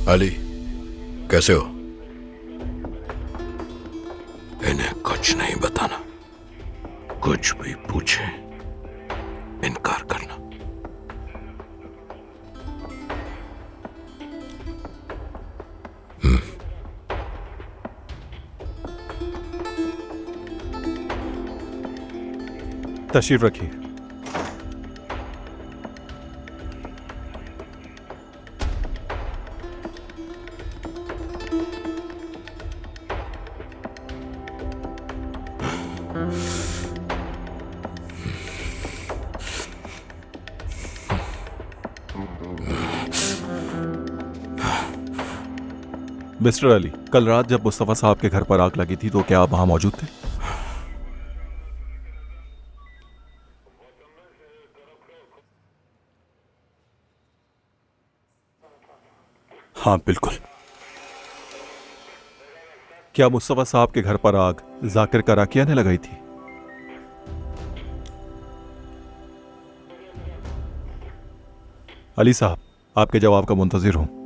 अली, कैसे हो? इन्हें कुछ नहीं बताना। कुछ भी पूछे इनकार करना। तशरीफ रखिए। मिस्टर अली, कल रात जब मुस्तफ़ा साहब के घर पर आग लगी थी तो क्या आप वहां मौजूद थे? हाँ बिल्कुल। क्या मुस्तफ़ा साहब के घर पर आग जाकिर कराकिया ने लगाई थी? अली साहब, आपके जवाब का मुंतजिर हूं।